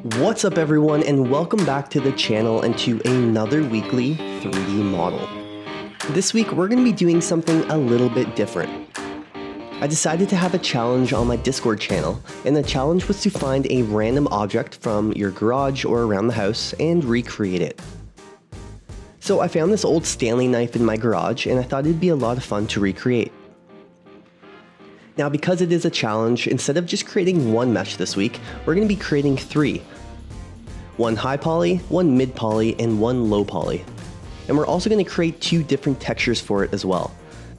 What's up everyone, and welcome back to the channel and to another weekly 3D model. This week we're going to be doing something a little bit different. I decided to have a challenge on my Discord channel, and the challenge was to find a random object from your garage or around the house and recreate it. So I found this old Stanley knife in my garage, and I thought it'd be a lot of fun to recreate. Now, because it is a challenge, instead of just creating one mesh this week, we're going to be creating three. One high poly, one mid poly, and one low poly. And we're also going to create two different textures for it as well.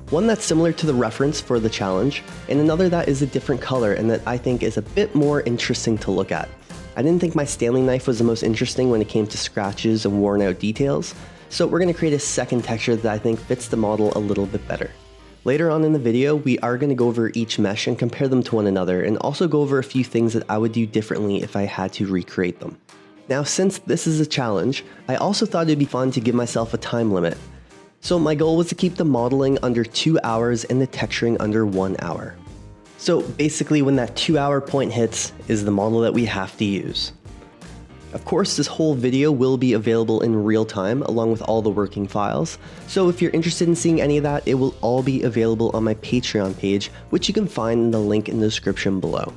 One that's similar to the reference for the challenge, and another that is a different color and that I think is a bit more interesting to look at. I didn't think my Stanley knife was the most interesting when it came to scratches and worn out details, so we're going to create a second texture that I think fits the model a little bit better. Later on in the video, we are going to go over each mesh and compare them to one another, and also go over a few things that I would do differently if I had to recreate them. Now, since this is a challenge, I also thought it'd be fun to give myself a time limit. So my goal was to keep the modeling under 2 hours and the texturing under 1 hour. So basically when that 2-hour point hits is the model that we have to use. Of course, this whole video will be available in real time along with all the working files, so if you're interested in seeing any of that, it will all be available on my Patreon page, which you can find in the link in the description below.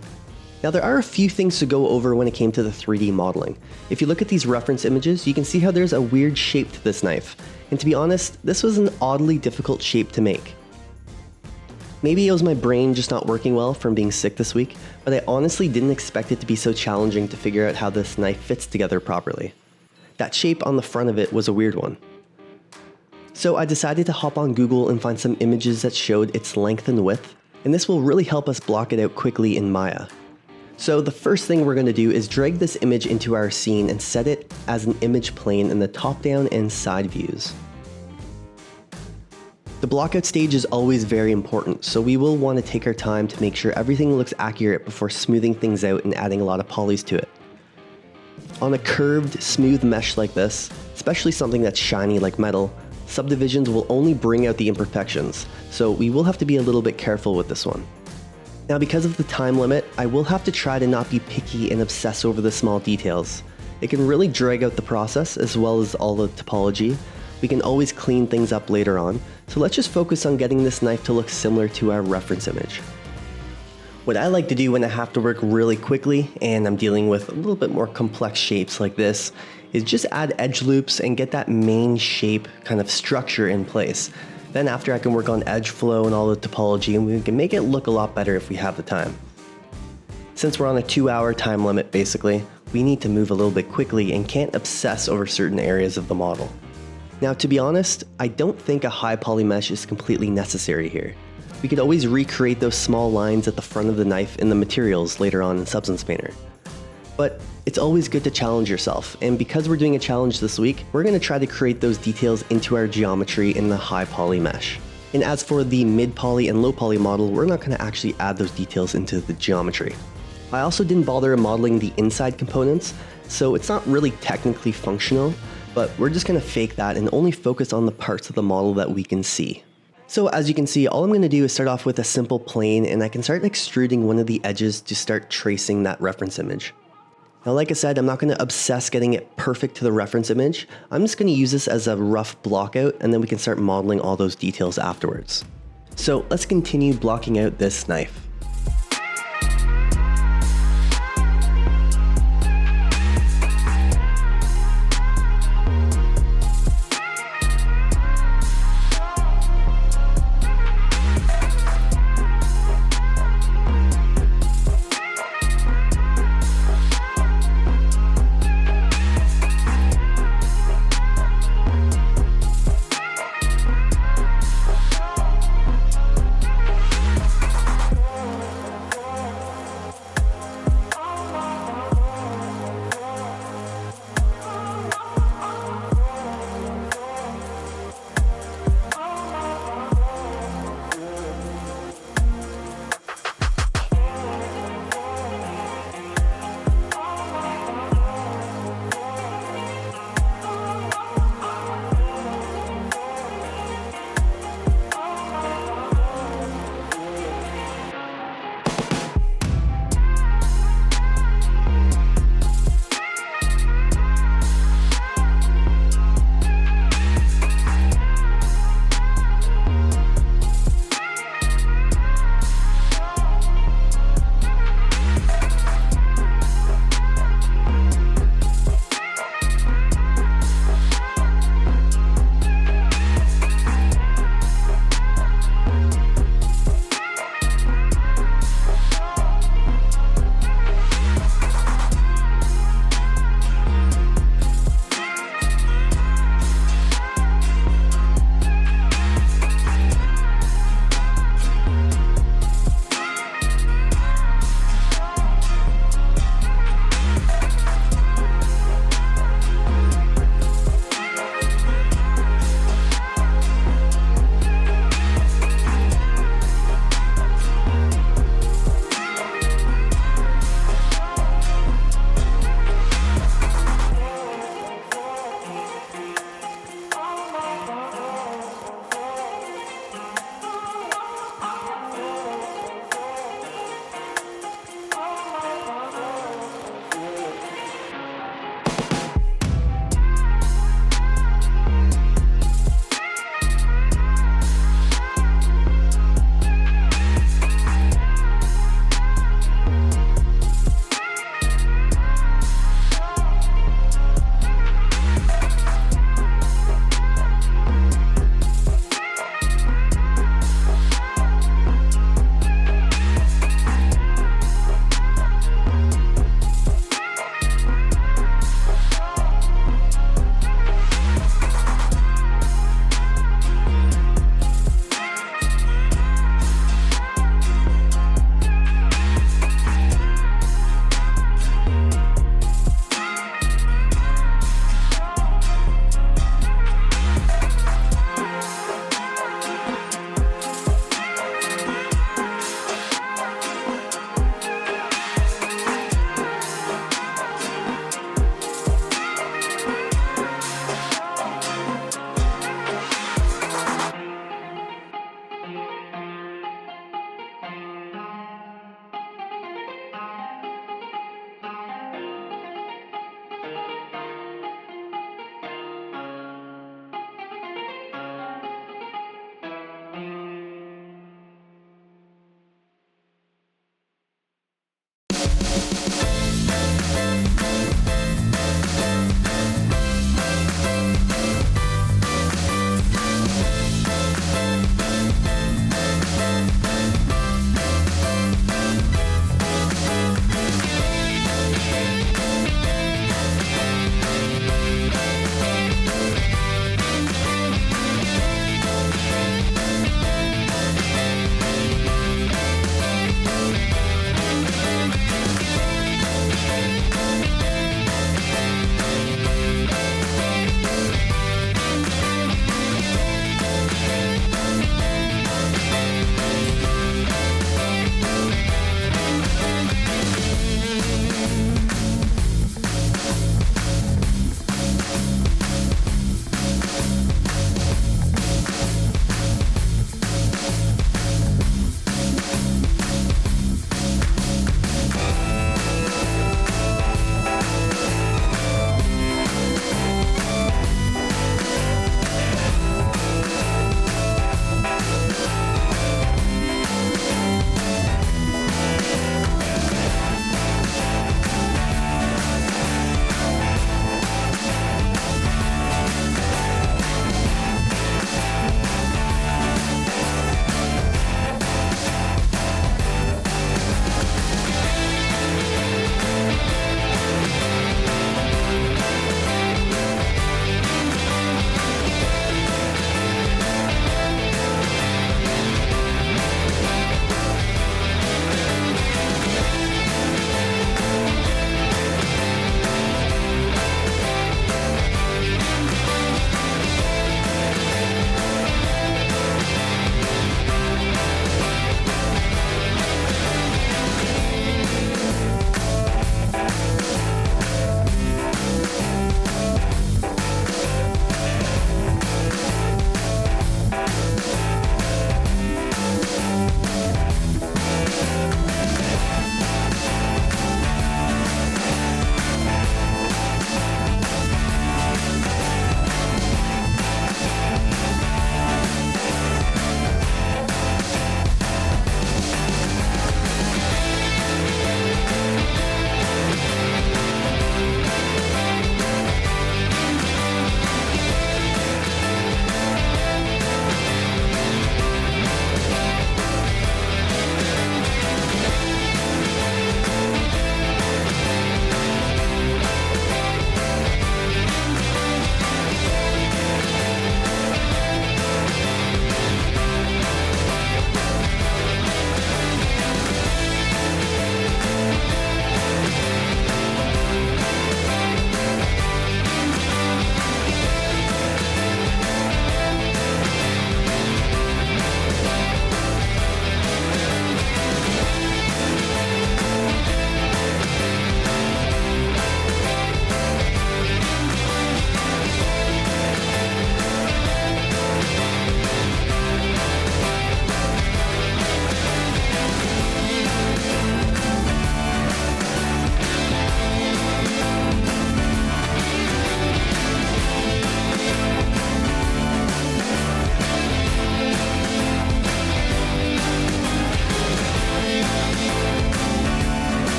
Now, there are a few things to go over when it came to the 3D modeling. If you look at these reference images, you can see how there's a weird shape to this knife, and to be honest, this was an oddly difficult shape to make. Maybe it was my brain just not working well from being sick this week, but I honestly didn't expect it to be so challenging to figure out how this knife fits together properly. That shape on the front of it was a weird one. So I decided to hop on Google and find some images that showed its length and width, and this will really help us block it out quickly in Maya. So the first thing we're going to do is drag this image into our scene and set it as an image plane in the top down and side views. The blockout stage is always very important, so we will want to take our time to make sure everything looks accurate before smoothing things out and adding a lot of polys to it. On a curved, smooth mesh like this, especially something that's shiny like metal, subdivisions will only bring out the imperfections, so we will have to be a little bit careful with this one. Now, because of the time limit, I will have to try to not be picky and obsess over the small details. It can really drag out the process as well as all the topology. We can always clean things up later on, so let's just focus on getting this knife to look similar to our reference image. What I like to do when I have to work really quickly and I'm dealing with a little bit more complex shapes like this is just add edge loops and get that main shape kind of structure in place. Then after I can work on edge flow and all the topology, and we can make it look a lot better if we have the time. Since we're on a 2-hour time limit basically, we need to move a little bit quickly and can't obsess over certain areas of the model. Now, to be honest, I don't think a high poly mesh is completely necessary here. We could always recreate those small lines at the front of the knife in the materials later on in Substance Painter. But it's always good to challenge yourself, and because we're doing a challenge this week, we're going to try to create those details into our geometry in the high poly mesh. And as for the mid poly and low poly model, we're not going to actually add those details into the geometry. I also didn't bother modeling the inside components, so it's not really technically functional, but we're just going to fake that and only focus on the parts of the model that we can see. So as you can see, all I'm going to do is start off with a simple plane, and I can start extruding one of the edges to start tracing that reference image. Now, like I said, I'm not going to obsess getting it perfect to the reference image. I'm just going to use this as a rough block out, and then we can start modeling all those details afterwards. So let's continue blocking out this knife.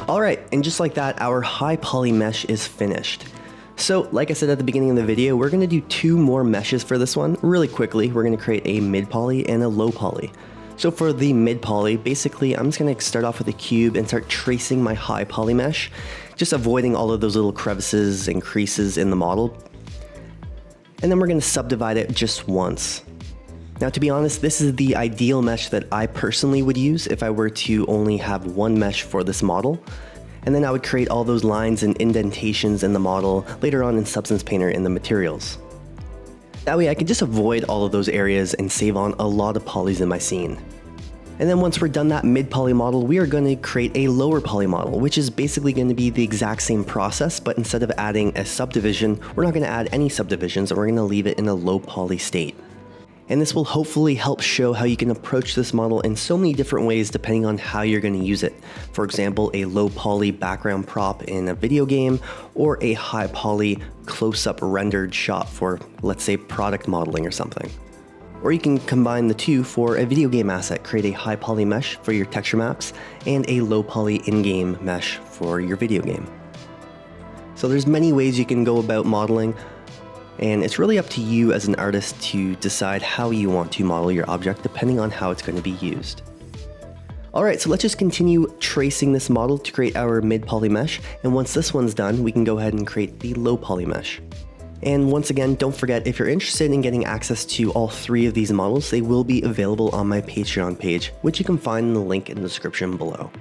Alright, and just like that, our high poly mesh is finished. So, like I said at the beginning of the video, we're going to do two more meshes for this one really quickly. We're going to create a mid poly and a low poly. So for the mid poly, basically I'm just going to start off with a cube and start tracing my high poly mesh, just avoiding all of those little crevices and creases in the model. And then we're going to subdivide it just once. Now, to be honest, this is the ideal mesh that I personally would use if I were to only have one mesh for this model. And then I would create all those lines and indentations in the model later on in Substance Painter in the materials. That way I can just avoid all of those areas and save on a lot of polys in my scene. And then once we're done that mid poly model, we are going to create a lower poly model, which is basically going to be the exact same process, but instead of adding a subdivision, we're not going to add any subdivisions, and we're going to leave it in a low poly state. And this will hopefully help show how you can approach this model in so many different ways depending on how you're going to use it. For example, a low poly background prop in a video game, or a high poly close-up rendered shot for, let's say, product modeling or something. Or you can combine the two for a video game asset, create a high poly mesh for your texture maps and a low poly in-game mesh for your video game. So there's many ways you can go about modeling, and it's really up to you as an artist to decide how you want to model your object depending on how it's going to be used. Alright, so let's just continue tracing this model to create our mid poly mesh, and once this one's done, we can go ahead and create the low poly mesh. And once again, don't forget, if you're interested in getting access to all three of these models, they will be available on my Patreon page, which you can find in the link in the description below.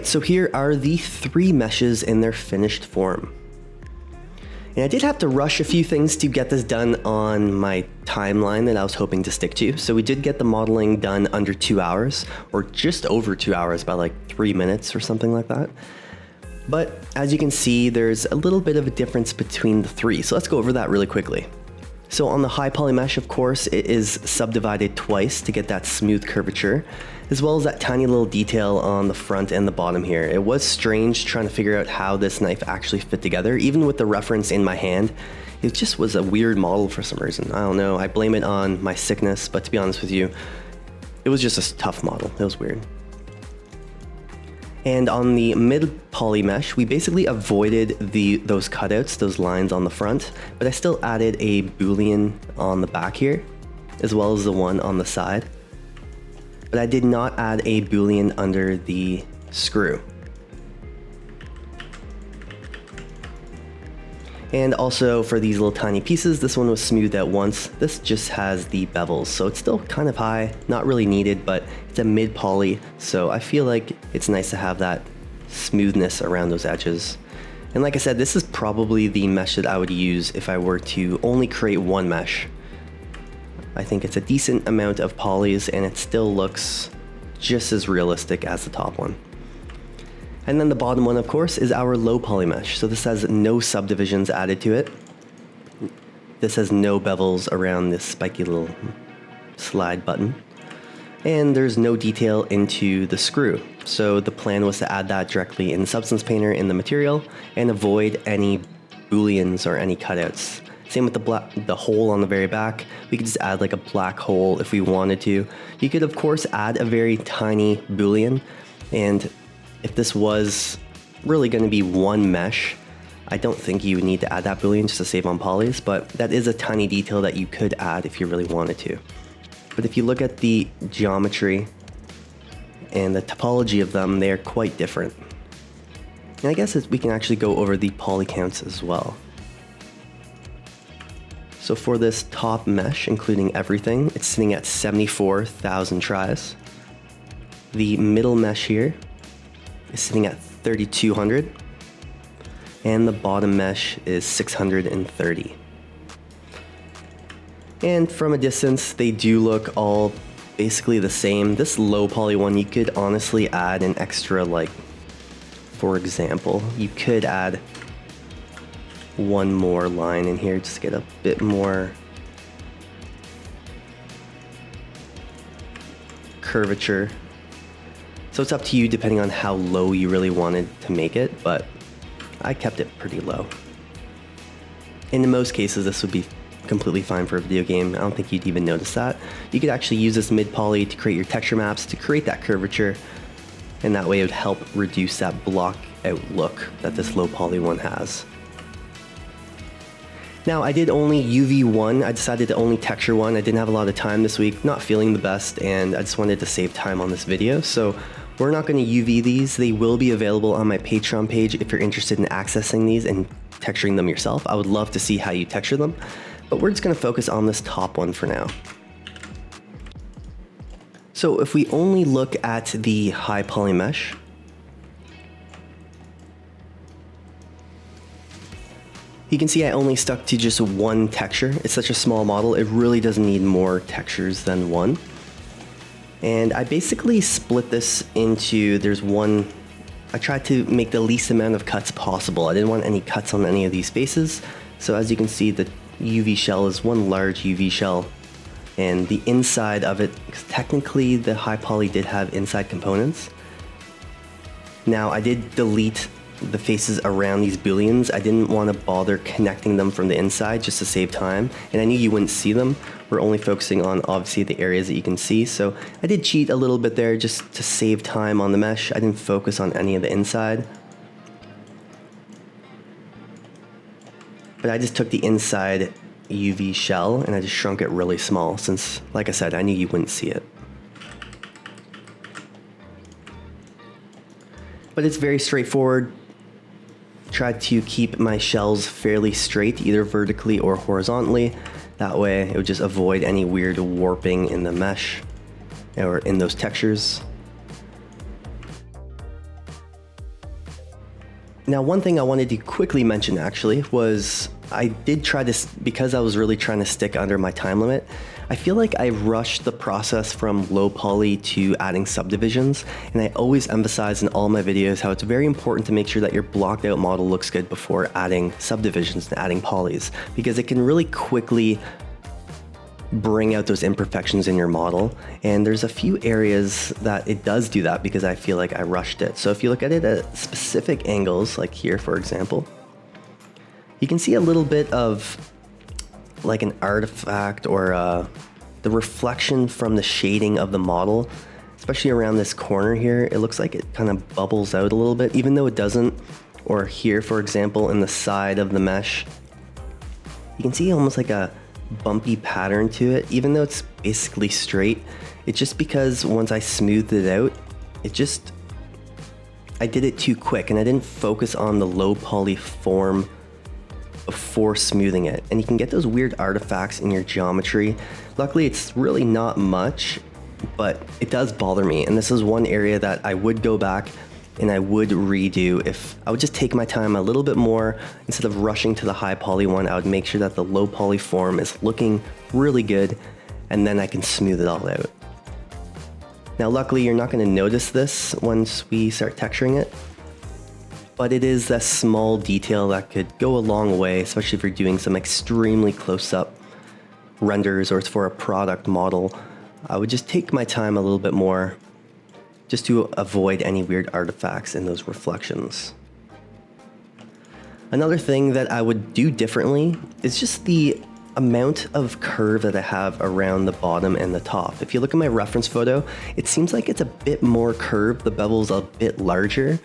Alright, so here are the 3 meshes in their finished form. And I did have to rush a few things to get this done on my timeline that I was hoping to stick to. So we did get the modeling done under 2 hours, or just over 2 hours, by like 3 minutes or something like that. But as you can see, there's a little bit of a difference between the 3. So let's go over that really quickly. So on the high poly mesh, of course, it is subdivided twice to get that smooth curvature, as well as that tiny little detail on the front and the bottom here. It was strange trying to figure out how this knife actually fit together. Even with the reference in my hand, it just was a weird model for some reason. I don't know, I blame it on my sickness, but to be honest with you, it was just a tough model. It was weird. And on the mid poly mesh, we basically avoided those cutouts, those lines on the front, but I still added a boolean on the back here, as well as the one on the side. But I did not add a boolean under the screw. And also for these little tiny pieces, this one was smoothed out once. This just has the bevels, so it's still kind of high, not really needed, but it's a mid poly, so I feel like it's nice to have that smoothness around those edges. And like I said, this is probably the mesh that I would use if I were to only create one mesh. I think it's a decent amount of polys and it still looks just as realistic as the top one. And then the bottom one, of course, is our low poly mesh. So this has no subdivisions added to it. This has no bevels around this spiky little slide button. And there's no detail into the screw. So the plan was to add that directly in the Substance Painter in the material and avoid any booleans or any cutouts. Same with the hole on the very back. We could just add like a black hole if we wanted to. You could of course add a very tiny boolean, and if this was really going to be one mesh, I don't think you would need to add that boolean just to save on polys, but that is a tiny detail that you could add if you really wanted to. But if you look at the geometry and the topology of them, they are quite different. And I guess we can actually go over the poly counts as well. So for this top mesh, including everything, it's sitting at 74,000 tries. The middle mesh here is sitting at 3,200, and the bottom mesh is 630. And from a distance, they do look all basically the same. This low poly one, you could honestly add an extra, like, for example, you could add one more line in here just to get a bit more curvature. So it's up to you depending on how low you really wanted to make it, but I kept it pretty low. And in most cases, this would be completely fine for a video game. I don't think you'd even notice that. You could actually use this mid poly to create your texture maps, to create that curvature, and that way it would help reduce that block out look that this low poly one has. Now, I did only UV one. I decided to only texture one. I didn't have a lot of time this week, not feeling the best, and I just wanted to save time on this video. So we're not going to UV these. They will be available on my Patron page if you're interested in accessing these and texturing them yourself. I would love to see how you texture them, but we're just going to focus on this top one for now. So if we only look at the high poly mesh, you can see I only stuck to just one texture. It's such a small model, it really doesn't need more textures than one. And I basically split this into, I tried to make the least amount of cuts possible. I didn't want any cuts on any of these faces. So as you can see, the UV shell is one large UV shell. And the inside of it, because technically the high poly did have inside components. Now I did delete the faces around these booleans. I didn't want to bother connecting them from the inside just to save time, and I knew you wouldn't see them. We're only focusing on obviously the areas that you can see, so I did cheat a little bit there just to save time on the mesh. I didn't focus on any of the inside, but I just took the inside UV shell and I just shrunk it really small since, like I said, I knew you wouldn't see it. But it's very straightforward. Tried to keep my shells fairly straight, either vertically or horizontally. That way it would just avoid any weird warping in the mesh or in those textures. Now, one thing I wanted to quickly mention actually was I did try this because I was really trying to stick under my time limit. I feel like I rushed the process from low poly to adding subdivisions, and I always emphasize in all my videos how it's very important to make sure that your blocked out model looks good before adding subdivisions and adding polys, because it can really quickly bring out those imperfections in your model. And there's a few areas that it does do that because I feel like I rushed it. So if you look at it at specific angles, like here, for example, you can see a little bit of like an artifact or the reflection from the shading of the model, especially around this corner here. It looks like it kind of bubbles out a little bit, even though it doesn't. Or here, for example, in the side of the mesh, you can see almost like a bumpy pattern to it, even though it's basically straight. It's just because once I smoothed it out, I did it too quick and I didn't focus on the low poly form before smoothing it. And you can get those weird artifacts in your geometry. Luckily, it's really not much, but it does bother me. And this is one area that I would go back and I would redo. If I would just take my time a little bit more instead of rushing to the high poly one. I would make sure that the low poly form is looking really good, and then I can smooth it all out. Now luckily you're not going to notice this once we start texturing it, but it is that small detail that could go a long way, especially if you're doing some extremely close-up renders or it's for a product model. I would just take my time a little bit more just to avoid any weird artifacts in those reflections. Another thing that I would do differently is just the amount of curve that I have around the bottom and the top. If you look at my reference photo, it seems like it's a bit more curved, the bevel's a bit larger.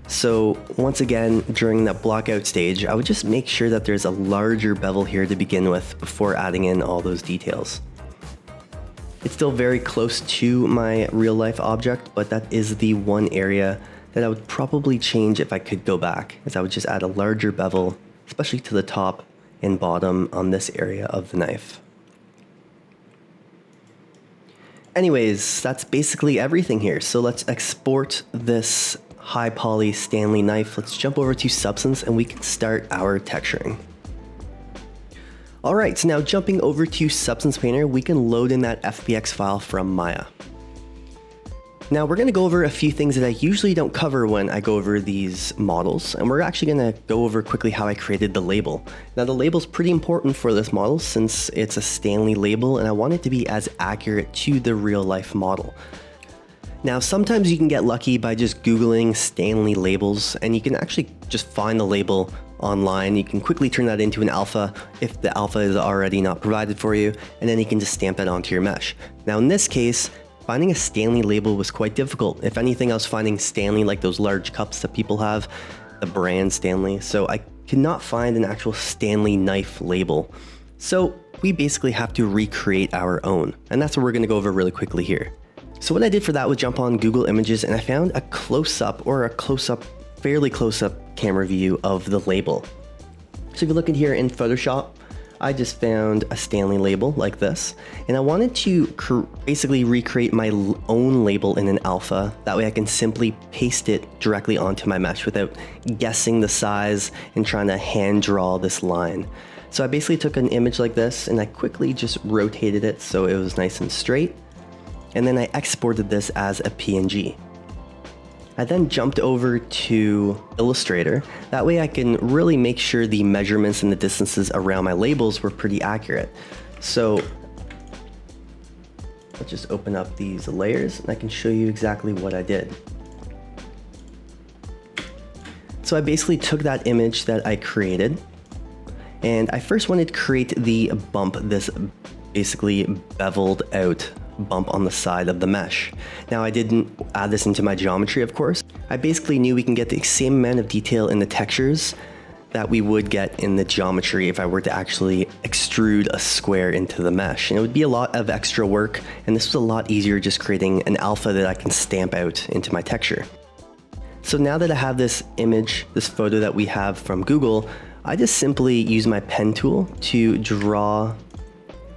So once again, during that blockout stage, I would just make sure that there's a larger bevel here to begin with before adding in all those details. It's still very close to my real life object, but that is the one area that I would probably change if I could go back, as I would just add a larger bevel, especially to the top and bottom on this area of the knife. Anyways, that's basically everything here. So let's export this high poly Stanley knife. Let's jump over to Substance and we can start our texturing. All right, so now jumping over to Substance Painter, we can load in that FBX file from Maya. Now we're gonna go over a few things that I usually don't cover when I go over these models, and we're actually gonna go over quickly how I created the label. Now the label's pretty important for this model since it's a Stanley label and I want it to be as accurate to the real life model. Now sometimes you can get lucky by just Googling Stanley labels and you can actually just find the label online. You can quickly turn that into an alpha if the alpha is already not provided for you, and then you can just stamp that onto your mesh. Now in this case, finding a Stanley label was quite difficult. If anything, I was finding Stanley like those large cups that people have, the brand Stanley. So I could not find an actual Stanley knife label. So we basically have to recreate our own, and that's what we're gonna go over really quickly here. So what I did for that was jump on Google Images and I found a close-up or a close-up, fairly close-up camera view of the label. So if you look at here in Photoshop, I just found a Stanley label like this, and I wanted to basically recreate my own label in an alpha. That way I can simply paste it directly onto my mesh without guessing the size and trying to hand draw this line. So I basically took an image like this and I quickly just rotated it so it was nice and straight. And then I exported this as a PNG. I then jumped over to Illustrator. That way I can really make sure the measurements and the distances around my labels were pretty accurate. So let's just open up these layers and I can show you exactly what I did. So I basically took that image that I created, and I first wanted to create the bump, this basically beveled out bump on the side of the mesh. Now I didn't add this into my geometry, of course. I basically knew we can get the same amount of detail in the textures that we would get in the geometry if I were to actually extrude a square into the mesh. And it would be a lot of extra work, and this was a lot easier just creating an alpha that I can stamp out into my texture. So now that I have this image, this photo that we have from Google, I just simply use my pen tool to draw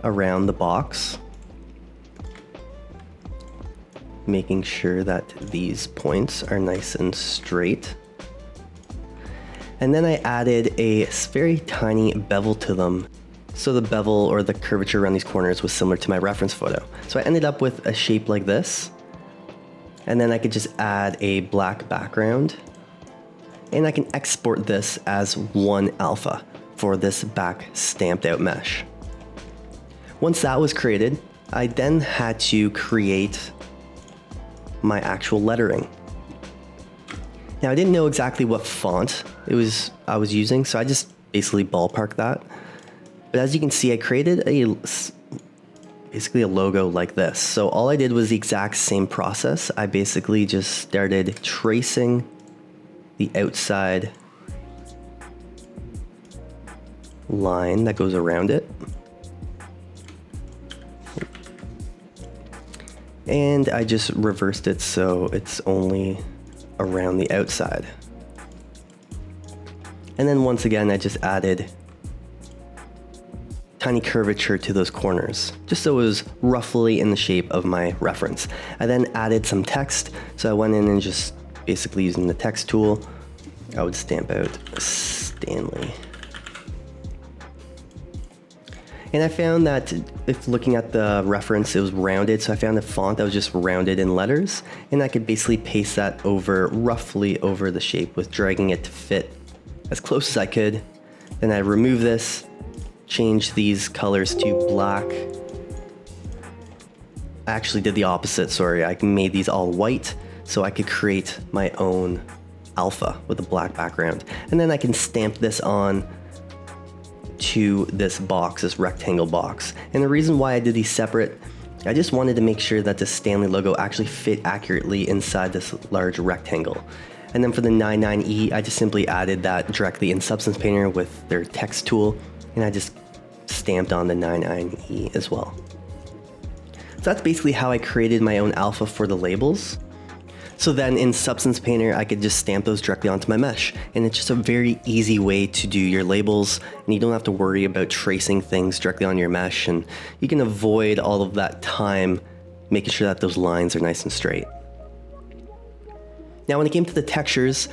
around the box, making sure that these points are nice and straight. And then I added a very tiny bevel to them. So the bevel or the curvature around these corners was similar to my reference photo. So I ended up with a shape like this. And then I could just add a black background. And I can export this as one alpha for this back stamped out mesh. Once that was created, I then had to create my actual lettering. Now I didn't know exactly what font I was using, so I just basically ballparked that. But as you can see, I created basically a logo like this. So all I did was the exact same process. I basically just started tracing the outside line that goes around it. And I just reversed it so it's only around the outside. And then once again, I just added tiny curvature to those corners, just so it was roughly in the shape of my reference. I then added some text, so I went in and just basically using the text tool, I would stamp out Stanley. And I found that if looking at the reference, it was rounded, so I found a font that was just rounded in letters, and I could basically paste that over, roughly over the shape with dragging it to fit as close as I could. Then I remove this, change these colors to black. I actually did the opposite, sorry. I made these all white so I could create my own alpha with a black background. And then I can stamp this on to this box, this rectangle box. And the reason why I did these separate, I just wanted to make sure that the Stanley logo actually fit accurately inside this large rectangle. And then for the 99E, I just simply added that directly in Substance Painter with their text tool, and I just stamped on the 99E as well. So that's basically how I created my own alpha for the labels. So then in Substance Painter, I could just stamp those directly onto my mesh. And it's just a very easy way to do your labels, and you don't have to worry about tracing things directly on your mesh, and you can avoid all of that time making sure that those lines are nice and straight. Now when it came to the textures,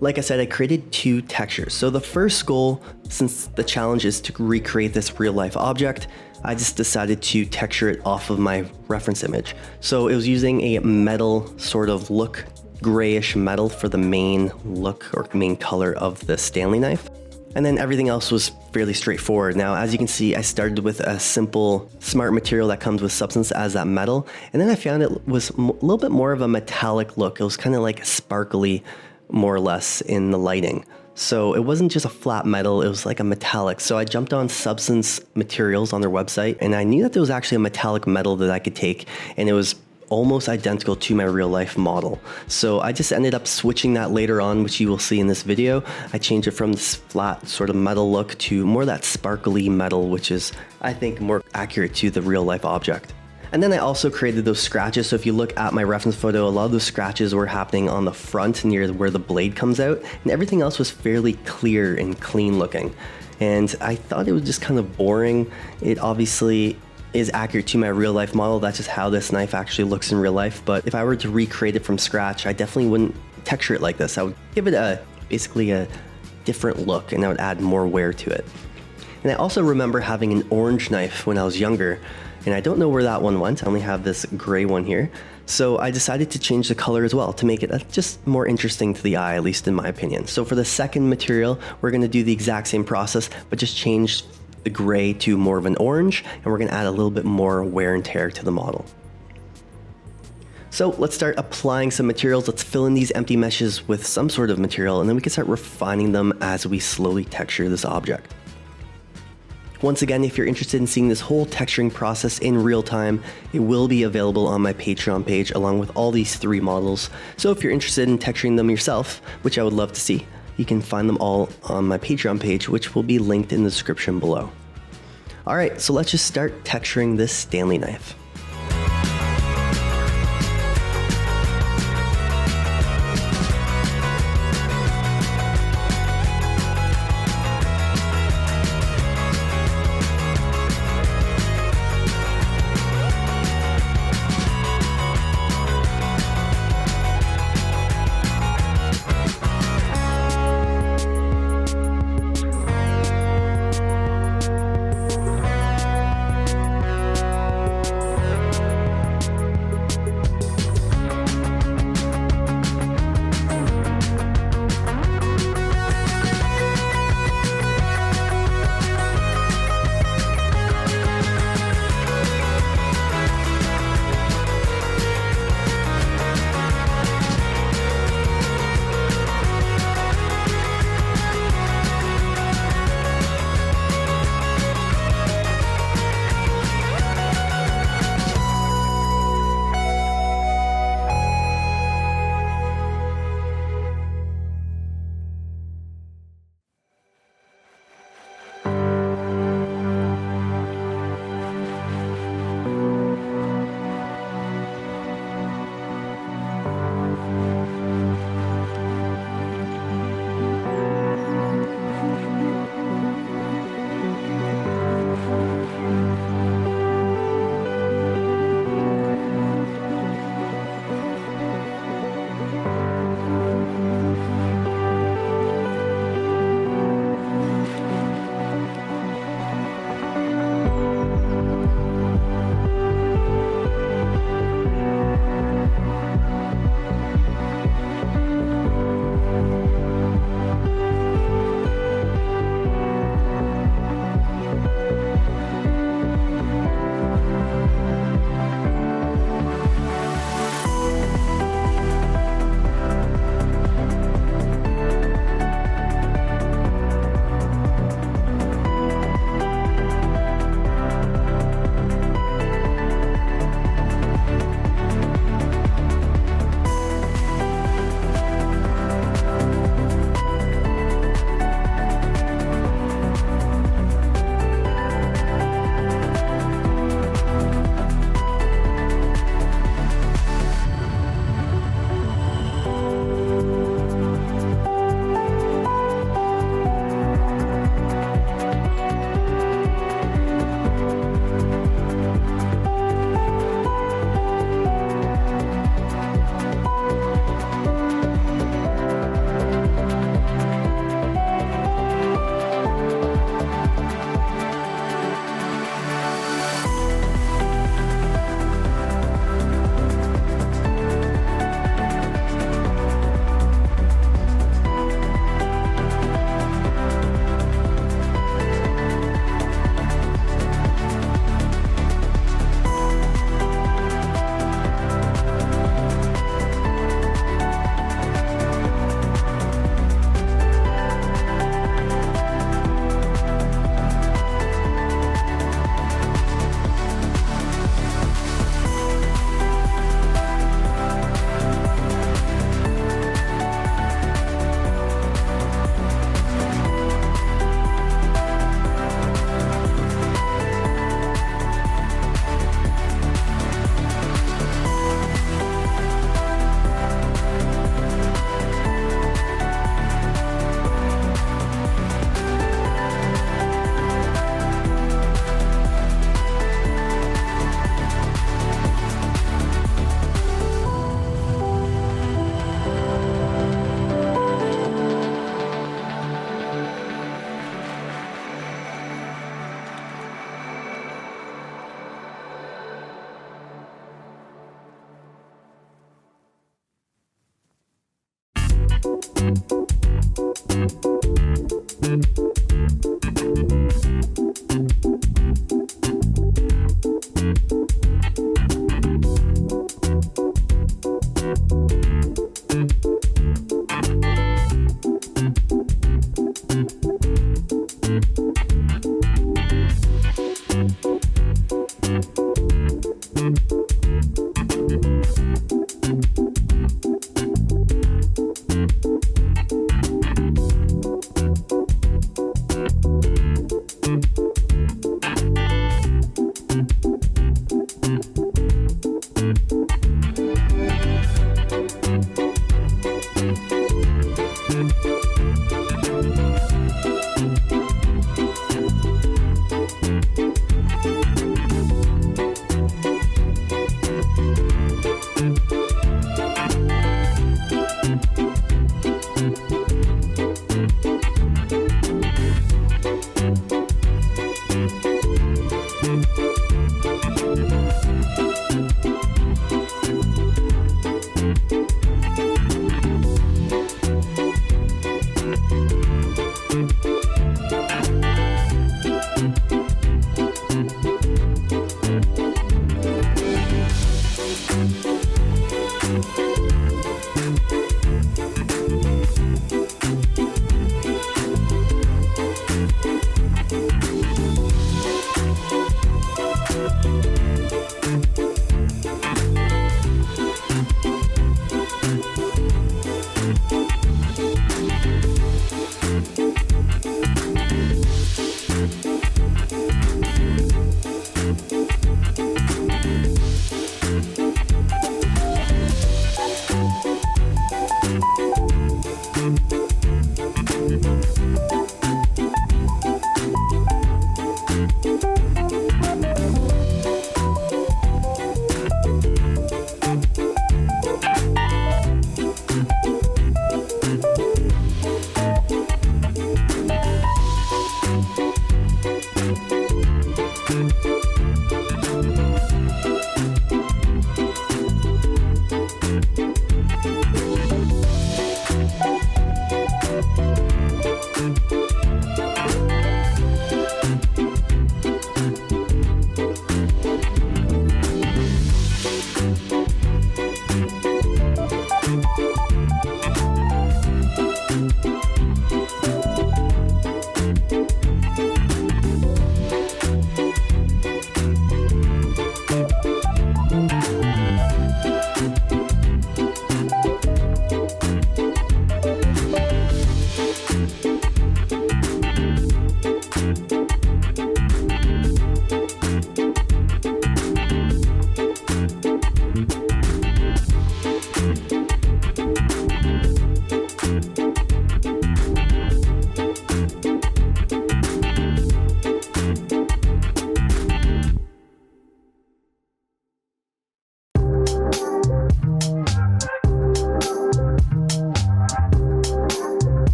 like I said, I created 2 textures. So the first goal, since the challenge is to recreate this real life object, I just decided to texture it off of my reference image. So it was using a metal sort of look, grayish metal for the main look or main color of the Stanley knife. And then everything else was fairly straightforward. Now, as you can see, I started with a simple smart material that comes with Substance as that metal. And then I found it was a little bit more of a metallic look. It was kind of like sparkly, more or less, in the lighting. So it wasn't just a flat metal, it was like a metallic. So I jumped on Substance Materials on their website, and I knew that there was actually a metallic metal that I could take, and it was almost identical to my real life model. So I just ended up switching that later on, which you will see in this video. I changed it from this flat sort of metal look to more that sparkly metal, which is, I think, more accurate to the real life object. And then I also created those scratches. So if you look at my reference photo, a lot of those scratches were happening on the front near where the blade comes out, and everything else was fairly clear and clean looking. And I thought it was just kind of boring. It obviously is accurate to my real life model. That's just how this knife actually looks in real life. But if I were to recreate it from scratch, I definitely wouldn't texture it like this. I would give it basically a different look, and I would add more wear to it. And I also remember having an orange knife when I was younger, and I don't know where that one went. I only have this gray one here. So I decided to change the color as well to make it just more interesting to the eye, at least in my opinion. So for the second material, we're gonna do the exact same process, but just change the gray to more of an orange, and we're gonna add a little bit more wear and tear to the model. So let's start applying some materials. Let's fill in these empty meshes with some sort of material, and then we can start refining them as we slowly texture this object. Once again, if you're interested in seeing this whole texturing process in real time, it will be available on my Patreon page along with all these 3 models. So if you're interested in texturing them yourself, which I would love to see, you can find them all on my Patreon page, which will be linked in the description below. All right, so let's just start texturing this Stanley knife.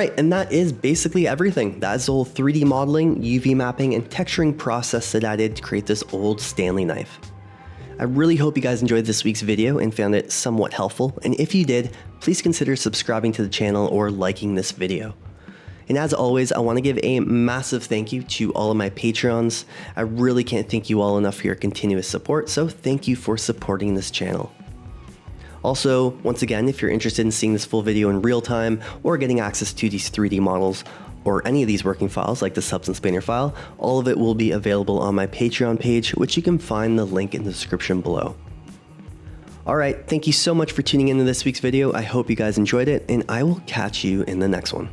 right, and that is basically everything. That is the whole 3D modeling, UV mapping, and texturing process that I did to create this old Stanley knife. I really hope you guys enjoyed this week's video and found it somewhat helpful, and if you did, please consider subscribing to the channel or liking this video. And as always, I want to give a massive thank you to all of my Patrons. I really can't thank you all enough for your continuous support, so thank you for supporting this channel. Also, once again, if you're interested in seeing this full video in real time or getting access to these 3D models or any of these working files like the Substance Painter file, all of it will be available on my Patreon page, which you can find the link in the description below. Alright, thank you so much for tuning into this week's video. I hope you guys enjoyed it, and I will catch you in the next one.